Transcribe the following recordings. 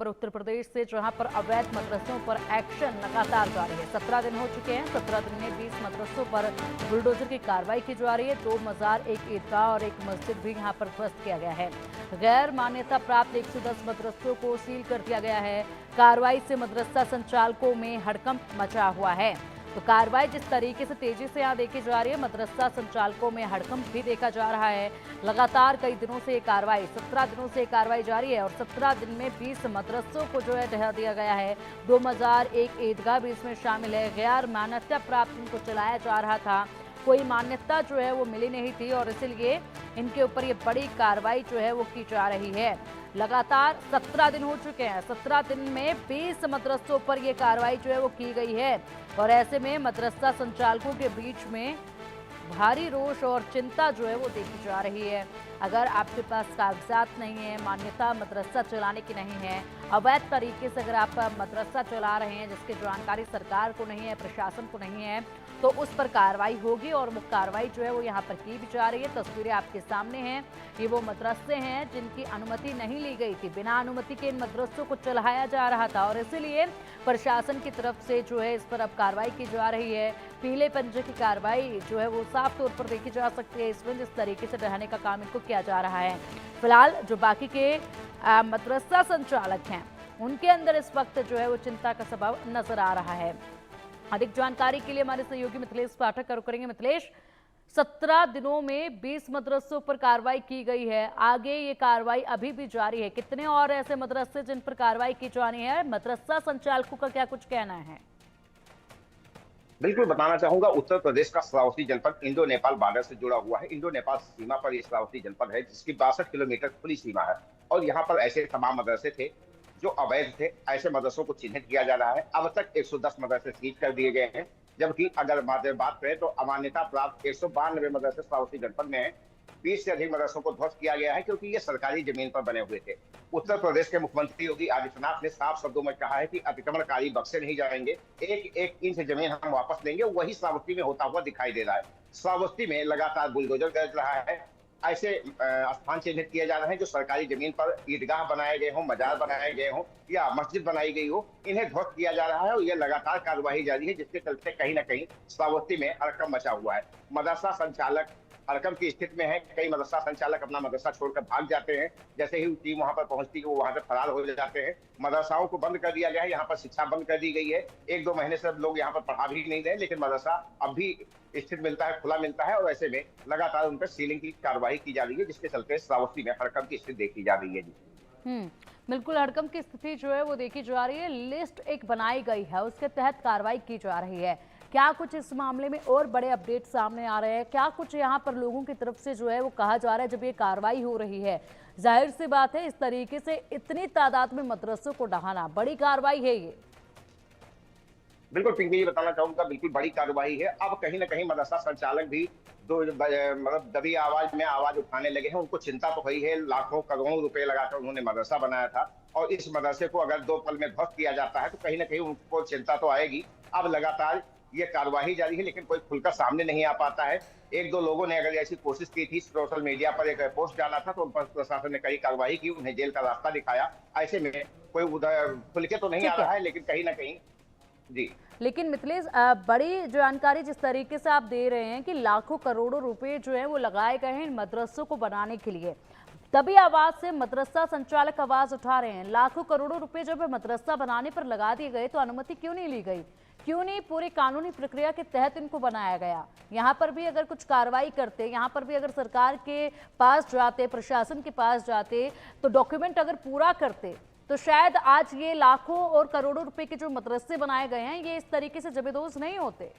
उत्तर प्रदेश से, जहां पर अवैध मदरसों पर एक्शन लगातार जारी है। 17 दिन हो चुके हैं। 17 दिन में 20 मदरसों पर बुलडोजर की कार्रवाई की जा रही है। 2 मजार, एक ईदगाह और एक मस्जिद भी यहां पर ध्वस्त किया गया है। गैर मान्यता प्राप्त 110 मदरसों को सील कर दिया गया है। कार्रवाई से मदरसा संचालकों में हड़कंप मचा हुआ है। तो कार्रवाई जिस तरीके से तेजी से यहाँ देखी जा रही है, मदरसा संचालकों में हड़कंप भी देखा जा रहा है। लगातार कई दिनों से ये कार्रवाई, 17 दिनों से ये कार्रवाई जारी है और 17 दिन में 20 मदरसों को जो है ढहा दिया गया है। 2 मजार, एक ईदगाह भी इसमें शामिल है। गैर मान्यता प्राप्त इनको चलाया जा रहा था, कोई मान्यता जो है वो मिली नहीं थी और इसलिए इनके ऊपर ये बड़ी कार्रवाई जो है वो की जा रही है। लगातार 17 दिन हो चुके हैं। 17 दिन में 20 मदरसों पर यह कार्रवाई जो है वो की गई है और ऐसे में मदरसा संचालकों के बीच में भारी रोष और चिंता जो है वो देखी जा रही है। अगर आपके पास कागजात नहीं है, मान्यता मदरसा चलाने की नहीं है, अवैध तरीके से अगर आप मदरसा चला रहे हैं जिसकी जानकारी सरकार को नहीं है, प्रशासन को नहीं है, तो उस पर कार्रवाई होगी और वो कार्रवाई जो है वो यहाँ पर की भी जा रही है। तस्वीरें आपके सामने हैं। ये वो मदरसे हैं जिनकी अनुमति नहीं ली गई थी। बिना अनुमति के इन मदरसों को चलाया जा रहा था और इसीलिए प्रशासन की तरफ से जो है इस पर अब कार्रवाई की जा रही है। पीले पंजे की कार्रवाई जो है वो साफ तौर पर देखी जा सकती है। इसमें जिस तरीके से ढहाने का काम इनको किया जा रहा है। फिलहाल जो बाकी के मदरसा संचालक हैं उनके अंदर इस वक्त जो है वो चिंता का सबब नजर आ रहा है। अधिक जानकारी के लिए हमारे सहयोगी मिथिलेश पाठक का रुख करेंगे। मिथिलेश, 17 दिनों में 20 मदरसों पर कार्रवाई की गई है, आगे ये कार्रवाई अभी भी जारी है। कितने और ऐसे मदरसे जिन पर कार्रवाई की जानी है, मदरसा संचालकों का क्या कुछ कहना है? बिल्कुल बताना चाहूंगा, उत्तर प्रदेश का श्रावस्ती जनपद इंडो नेपाल बॉर्डर से जुड़ा हुआ है। इंडो नेपाल सीमा पर यह श्रावस्ती जनपद है जिसकी 62 किलोमीटर खुली सीमा है और यहाँ पर ऐसे तमाम मदरसे थे जो अवैध थे। ऐसे मदरसों को चिन्हित किया जा रहा है। अब तक 110 मदरसे सीज कर दिए गए हैं, जबकि अगर बात करें तो अमान्यता प्राप्त 192 मदरसे श्रावस्ती जनपद में है। 20 से अधिक मदरसों को ध्वस्त किया गया है क्योंकि ये सरकारी जमीन पर बने हुए थे। उत्तर प्रदेश के मुख्यमंत्री योगी आदित्यनाथ ने साफ शब्दों में कहा है कि अतिक्रमणकारी बख्शे नहीं जाएंगे, एक एक इंच जमीन हम वापस लेंगे। वही श्रावस्ती में होता हुआ दिखाई दे रहा है। श्रावस्ती में लगातार बुलडोजर गरज रहा है। ऐसे स्थान चिन्हित किए जा रहे हैं जो सरकारी जमीन पर ईदगाह बनाए गए हों, मजार बनाए गए हों या मस्जिद बनाई गई हो, इन्हें ध्वस्त किया जा रहा है और यह लगातार कार्रवाई जारी है, जिसके चलते कहीं ना कहीं श्रावस्ती में हड़कंप मचा हुआ है। मदरसा संचालक हड़कंप की स्थिति में है। कई मदरसा संचालक अपना मदरसा छोड़कर भाग जाते हैं। जैसे ही टीम वहां पर पहुंचती है वो वहां से फरार हो जाते हैं। मदरसाओं को बंद कर दिया गया है। यहाँ पर शिक्षा बंद कर दी गई है। 1-2 महीने से लोग यहाँ पर पढ़ा भी नहीं रहे, लेकिन मदरसा अब भी स्थित मिलता है, खुला मिलता है और ऐसे में लगातार उन पर सीलिंग की कार्रवाई की जा रही है, जिसके चलते श्रावस्ती में हड़कंप की स्थिति देखी जा रही है। जी बिल्कुल, हड़कंप की स्थिति जो है वो देखी जा रही है। लिस्ट एक बनाई गई है, उसके तहत कार्रवाई की जा रही है। क्या कुछ इस मामले में और बड़े अपडेट सामने आ रहे हैं? क्या कुछ यहाँ पर लोगों की तरफ से जो है वो कहा जा रहा है जब ये कार्रवाई हो रही है? जाहिर सी बात है, इस तरीके से इतनी तादाद में मदरसों को ढहाना बड़ी कार्रवाई है ये। बिल्कुल पिंकी, ये बताना चाहूंगा, बिल्कुल बड़ी कार्रवाई है। अब कहीं ना कहीं मदरसा संचालक भी दो मतलब दबी आवाज में आवाज उठाने लगे हैं। उनको चिंता तो हुई है। लाखों करोड़ों रुपए लगाकर उन्होंने मदरसा बनाया था और इस मदरसे को अगर 2 पल में ध्वस्त किया जाता है तो कहीं ना कहीं उनको चिंता तो आएगी। अब लगातार ये कार्रवाई जारी है, लेकिन कोई खुलकर सामने नहीं आ पाता है। 1-2 लोगों ने अगर ऐसी कोशिश की थी, सोशल मीडिया पर एक पोस्ट डाला था तो उन पर प्रशासन ने कई कार्रवाई की, उन्हें जेल का रास्ता दिखाया। ऐसे में कोई उधर खुल के तो नहीं आ रहा है, लेकिन कहीं ना कहीं जी। लेकिन मिथिलेश, बड़ी जानकारी जिस तरीके से आप दे रहे हैं कि लाखों करोड़ों रुपए जो है वो लगाए गए हैं इन मदरसों को बनाने के लिए, तभी आवाज से मदरसा संचालक आवाज उठा रहे हैं। लाखों करोड़ों रुपए जब मदरसा बनाने पर लगा दिए गए तो अनुमति क्यों नहीं ली गई? क्यों नहीं पूरी कानूनी प्रक्रिया के तहत इनको बनाया गया? यहाँ पर भी अगर कुछ कार्रवाई करते, यहाँ पर भी अगर सरकार के पास जाते, प्रशासन के पास जाते, तो डॉक्यूमेंट अगर पूरा करते तो शायद आज ये लाखों और करोड़ों रुपए के जो मदरसे बनाए गए हैं ये इस तरीके से जबेदोज नहीं होते।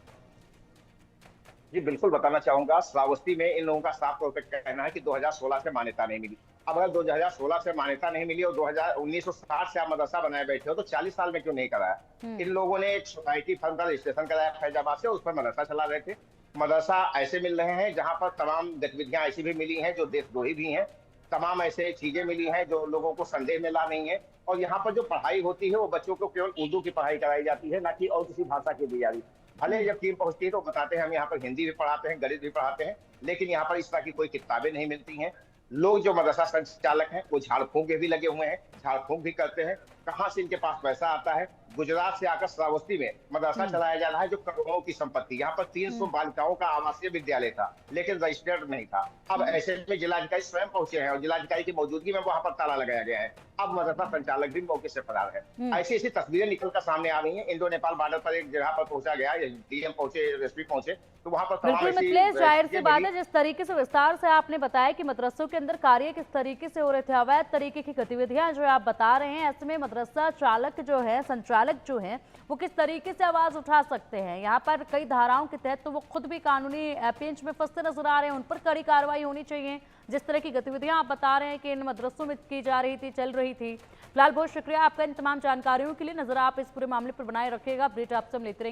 जी बिल्कुल बताना चाहूंगा, श्रावस्ती में इन लोगों का साफ तौर पर कहना है कि 2016 से मान्यता नहीं मिली। अब अगर 2016 से मान्यता नहीं मिली और 1960 से आप मदरसा बनाए बैठे हो तो 40 साल में क्यों नहीं कराया? इन लोगों ने एक सोसाइटी फर्म का रजिस्ट्रेशन कराया फैजाबाद से, उस पर मदरसा चला रहे थे। मदरसा ऐसे मिल रहे हैं जहां पर तमाम गतिविधियां ऐसी भी मिली हैं जो देशद्रोही भी हैं। तमाम ऐसे चीजें मिली हैं जो लोगों को संदेह में ला नहीं है। और यहाँ पर जो पढ़ाई होती है वो बच्चों को केवल उर्दू की पढ़ाई कराई जाती है, ना कि और किसी भाषा की दी जा रही। भले जब टीम पहुंचती है तो बताते हैं हम यहाँ पर हिंदी भी पढ़ाते हैं, गणित भी पढ़ाते हैं, लेकिन यहाँ पर इस तरह की कोई किताबें नहीं मिलती हैं। लोग जो मदरसा संचालक हैं वो झाड़ फूंक भी लगे हुए हैं, झाड़ फूंक भी करते हैं कहाँ से इनके पास पैसा आता है। गुजरात से आकर श्रावस्ती में मदरसा चलाया जा रहा है जो करोड़ों की संपत्ति। यहाँ पर 300 बालिकाओं का आवासीय विद्यालय था लेकिन रजिस्टर्ड नहीं था। अब ऐसे में जिलाधिकारी स्वयं पहुंचे हैं और जिलाधिकारी की मौजूदगी में वहां पर ताला लगाया गया है। अब मदरसा संचालक भी मौके से फरार है। ऐसी ऐसी तस्वीरें निकलकर सामने आ रही हैं। इंडो नेपाल बॉर्डर पर एक जगह पर पहुंचा गया, डीएम पहुंचे, एसपी पहुंचे, तो वहां पर तमाम बिल्कुल ऐसी मिथिलेश, जाहिर सी चीजें बात मिली। है, जिस तरीके से विस्तार से आपने बताया कि मदरसों के अंदर कार्य किस तरीके से हो रहे थे, अवैध तरीके की गतिविधियां जो आप बता रहे हैं, ऐसे में मदरसा चालक जो है, संचालक जो है, वो किस तरीके से आवाज उठा सकते हैं। यहाँ पर कई धाराओं के तहत तो वो खुद भी कानूनी पेंच में फंसते नजर आ रहे हैं, उन पर कड़ी कार्रवाई होनी चाहिए। जिस तरह की गतिविधियां आप बता रहे हैं कि इन मदरसों में की जा रही थी, चल रही थी। फिलहाल बहुत शुक्रिया आपका इन तमाम जानकारियों के लिए। नजर आप इस पूरे मामले पर बनाए रखिएगा, अपडेट आपसे हम लेते रहेंगे।